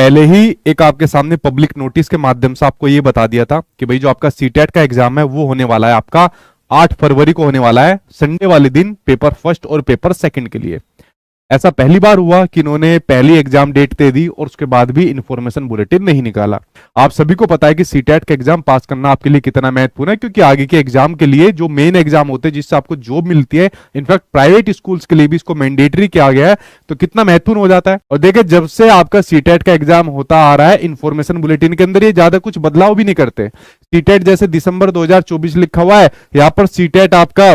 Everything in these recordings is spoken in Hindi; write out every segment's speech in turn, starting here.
पहले ही एक आपके सामने पब्लिक नोटिस के माध्यम से आपको ये बता दिया था कि भाई जो आपका सीटेट का एग्जाम है वो होने वाला है आपका 8 फरवरी को होने वाला है, संडे वाले दिन, पेपर फर्स्ट और पेपर सेकंड के लिए। ऐसा पहली बार हुआ कि इन्होंने पहली एग्जाम डेट दे दी और उसके बाद भी इंफॉर्मेशन बुलेटिन नहीं निकाला। आप सभी को पता है कि सीटेट का एग्जाम पास करना आपके लिए कितना महत्वपूर्ण है, क्योंकि आगे के एग्जाम के लिए जो मेन एग्जाम होते हैं जिससे आपको जॉब मिलती है, इनफैक्ट प्राइवेट स्कूल्स के लिए भी इसको मैंडेटरी किया गया है, तो कितना महत्वपूर्ण हो जाता है। और देखिए, जब से आपका सीटेट का एग्जाम होता आ रहा है, इंफॉर्मेशन बुलेटिन के अंदर ये ज्यादा कुछ बदलाव भी नहीं करते। सीटेट जैसे दिसंबर 2024 लिखा हुआ है, यहां पर सीटेट आपका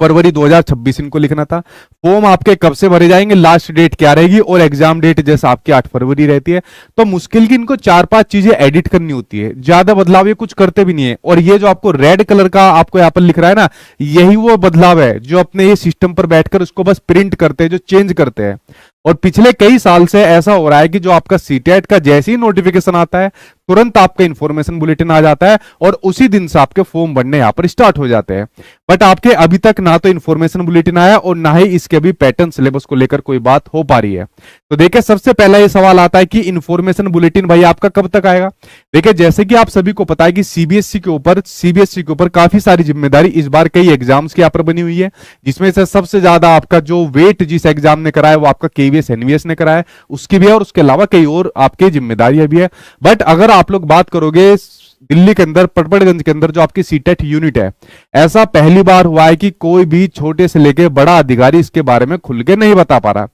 फरवरी 2026 इनको लिखना था। फॉर्म आपके कब से भरे जाएंगे, लास्ट डेट क्या रहेगी, और एग्जाम डेट जैसे आपकी 8 फरवरी रहती है। तो मुश्किल की इनको 4-5 चीजें एडिट करनी होती है, ज्यादा बदलाव ये कुछ करते भी नहीं है। और ये जो आपको रेड कलर का आपको यहाँ पर लिख रहा है ना, यही वो बदलाव है जो अपने ये सिस्टम पर बैठकर उसको बस प्रिंट करते हैं, जो चेंज करते हैं। और पिछले कई साल से ऐसा हो रहा है कि जो आपका सीटेट का जैसे ही नोटिफिकेशन आता है, तुरंत आपका इंफॉर्मेशन बुलेटिन आ जाता है और उसी दिन से आपके फॉर्म भरने यहां पर स्टार्ट हो जाते हैं। बट आपके अभी तक ना तो इंफॉर्मेशन बुलेटिन आया और ना ही इसके अभी पैटर्न सिलेबस को लेकर कोई बात हो पा रही है। तो देखिए, सबसे पहला ये सवाल आता है कि इंफॉर्मेशन बुलेटिन भाई आपका कब तक आएगा। देखिए, जैसे कि आप सभी को पता है कि सीबीएसई के ऊपर काफी सारी जिम्मेदारी इस बार कई एग्जाम्स की यहाँ पर बनी हुई है, जिसमें से सबसे ज्यादा आपका जो वेट जिस एग्जाम ने कराया वो आपका केवीएस एनवीएस ने कराया, उसकी भी है, और उसके अलावा कई और आपकी जिम्मेदारियां भी है। बट अगर आप लोग बात करोगे दिल्ली के अंदर, पटपड़गंज के अंदर जो आपकी सीटेट यूनिट है, ऐसा पहली बार हुआ है कि कोई भी छोटे से लेके बड़ा अधिकारी इसके बारे में खुल के नहीं बता पा रहा।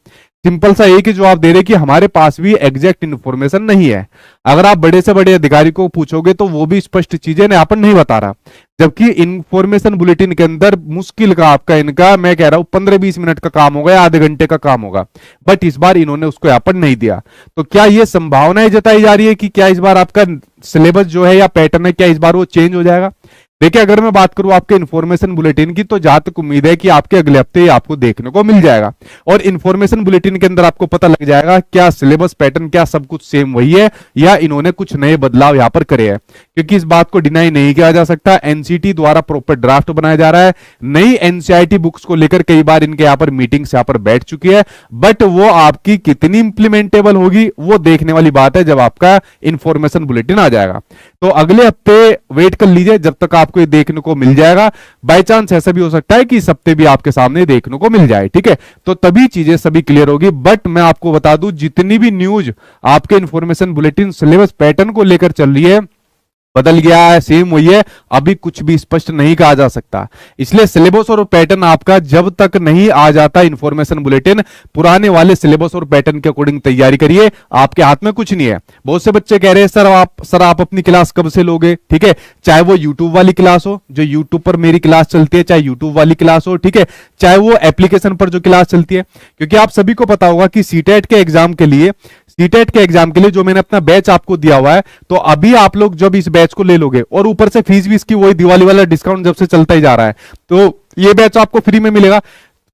सिंपल सा एक ही जवाब दे रहे कि हमारे पास भी एग्जैक्ट इंफॉर्मेशन नहीं है। अगर आप बड़े से बड़े अधिकारी को पूछोगे तो वो भी स्पष्ट चीजें यहाँ पर नहीं बता रहा, जबकि इंफॉर्मेशन बुलेटिन के अंदर मुश्किल का आपका इनका, मैं कह रहा हूं 15-20 मिनट का काम होगा या आधे घंटे का काम होगा, बट इस बार इन्होंने उसको यहाँ पर नहीं दिया। तो क्या ये संभावनाएं जताई जा रही है कि क्या इस बार आपका सिलेबस जो है या पैटर्न है, क्या इस बार वो चेंज हो जाएगा। देखिए, अगर मैं बात करूं आपके इंफॉर्मेशन बुलेटिन की, तो जहां तक उम्मीद है कि आपके अगले हफ्ते आपको देखने को मिल जाएगा और इंफॉर्मेशन बुलेटिन के अंदर आपको पता लग जाएगा क्या सिलेबस पैटर्न, क्या सब कुछ सेम वही है या इन्होंने कुछ नए बदलाव यहां पर करे हैं। क्योंकि इस बात को डिनाई नहीं किया जा सकता, एनसीटी द्वारा प्रॉपर ड्राफ्ट बनाया जा रहा है। नई एनसीईआरटी बुक्स को लेकर कई बार इनके यहाँ पर मीटिंग्स यहाँ पर बैठ चुकी है, बट वो आपकी कितनी इंप्लीमेंटेबल होगी वो देखने वाली बात है जब आपका इंफॉर्मेशन बुलेटिन आ जाएगा। तो अगले हफ्ते वेट कर लीजिए, जब तक आपको ये देखने को मिल जाएगा। बाय चांस ऐसा भी हो सकता है कि इस हफ्ते भी आपके सामने देखने को मिल जाए, ठीक है। तो तभी चीजें सभी क्लियर होगी। बट मैं आपको बता दूं, जितनी भी न्यूज आपके इंफॉर्मेशन बुलेटिन सिलेबस पैटर्न को लेकर चल रही है, बदल गया है, सेम हुई है, अभी कुछ भी स्पष्ट नहीं कहा जा सकता। इसलिए सिलेबस और पैटर्न आपका जब तक नहीं आ जाता इंफॉर्मेशन बुलेटिन, पुराने वाले सिलेबस और पैटर्न के अकॉर्डिंग तैयारी करिए, आपके हाथ में कुछ नहीं है। बहुत से बच्चे कह रहे हैं सर आप अपनी क्लास कब से लोगे, ठीक है, चाहे वो यूट्यूब वाली क्लास हो, जो यूट्यूब पर मेरी क्लास चलती है, चाहे यूट्यूब वाली क्लास हो, ठीक है, चाहे वो एप्लीकेशन पर जो क्लास चलती है। क्योंकि आप सभी को पता होगा कि सीटेट के एग्जाम के लिए जो मैंने अपना बैच आपको दिया हुआ है, तो अभी आप लोग जब इस बैच को ले लोगे और ऊपर से फीस भी इसकी वही दिवाली वाला डिस्काउंट जब से चलता ही जा रहा है, तो ये बैच आपको फ्री में मिलेगा।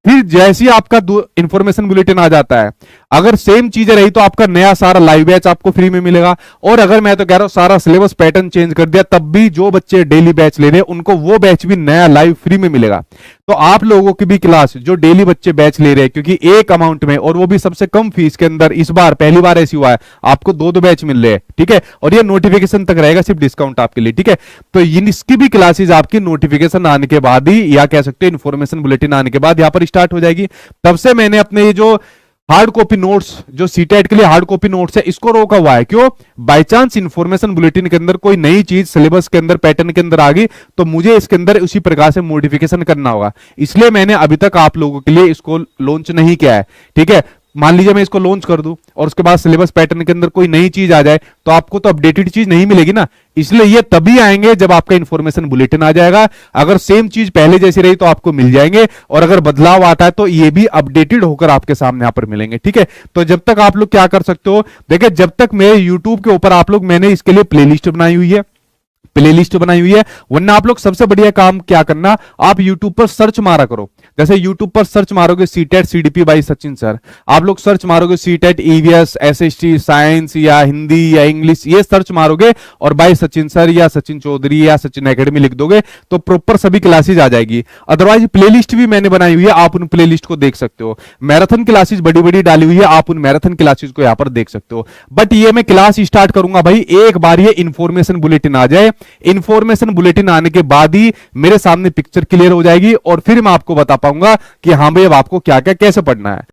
फिर जैसे ही आपका इंफॉर्मेशन बुलेटिन आ जाता है, अगर सेम चीजें रही तो आपका नया सारा लाइव बैच आपको फ्री में मिलेगा। और अगर मैं तो कह रहा हूं सारा सिलेबस पैटर्न चेंज कर दिया, तब भी जो बच्चे डेली बैच ले रहे हैं उनको वो बैच भी नया लाइव फ्री में मिलेगा। तो आप लोगों की भी क्लास जो डेली बच्चे बैच ले रहे हैं, क्योंकि एक अमाउंट में और वो भी सबसे कम फीस के अंदर, इस बार पहली बार ऐसी हुआ है आपको 2-2 बैच मिल रहे हैं, ठीक है, और ये नोटिफिकेशन तक रहेगा सिर्फ डिस्काउंट आपके लिए, ठीक है। तो इसकी भी क्लासेस आपकी नोटिफिकेशन आने के बाद ही, या कह सकते हैं इंफॉर्मेशन बुलेटिन आने के बाद यहां पर स्टार्ट हो जाएगी। तब से मैंने अपने ये जो हार्ड कॉपी नोट्स, जो सीटेट के लिए हार्ड कॉपी नोट्स है, इसको रोका हुआ है। क्यों? बाय चांस इंफॉर्मेशन बुलेटिन के अंदर कोई नई चीज सिलेबस के अंदर पैटर्न के अंदर आ गई तो मुझे इसके अंदर उसी प्रकार से मॉडिफिकेशन करना होगा। इसलिए मैंने अभी तक आप लोगों के लिए इसको लॉन्च नहीं किया है, ठीक है। मान लीजिए मैं इसको लॉन्च कर दूं और उसके बाद सिलेबस पैटर्न के अंदर कोई नई चीज आ जाए तो आपको तो अपडेटेड चीज नहीं मिलेगी ना। इसलिए ये तभी आएंगे जब आपका इंफॉर्मेशन बुलेटिन आ जाएगा। अगर सेम चीज पहले जैसी रही तो आपको मिल जाएंगे, और अगर बदलाव आता है तो ये भी अपडेटेड होकर आपके सामने यहां पर मिलेंगे, ठीक है। तो जब तक आप लोग क्या कर सकते हो, देखिए, जब तक मेरे यूट्यूब के ऊपर आप लोग, मैंने इसके लिए प्लेलिस्ट बनाई हुई है, वरना आप लोग सबसे बढ़िया काम क्या करना, आप YouTube पर सर्च मारा करो। जैसे YouTube पर सर्च मारोगे CTET CDP by Sachin sir, आप लोग सर्च मारोगे सीटेट ईवीएस एसएसटी साइंस या हिंदी या इंग्लिश, ये सर्च मारोगे और बाई सचिन सर या सचिन चौधरी या सचिन एकेडमी लिख दोगे तो प्रॉपर सभी क्लासेज आ जाएगी। अदरवाइज प्लेलिस्ट भी मैंने बनाई हुई है, आप उन प्लेलिस्ट को देख सकते हो। मैराथन क्लासेज बड़ी बड़ी डाली हुई है, आप उन मैराथन क्लासेज को यहाँ पर देख सकते हो। बट ये मैं क्लास स्टार्ट करूंगा भाई एक बार ये इंफॉर्मेशन बुलेटिन आ जाए, इंफॉर्मेशन बुलेटिन आने के बाद ही मेरे सामने पिक्चर क्लियर हो जाएगी और फिर मैं आपको बता पाऊंगा कि हाँ भाई अब आपको क्या क्या कैसे पढ़ना है।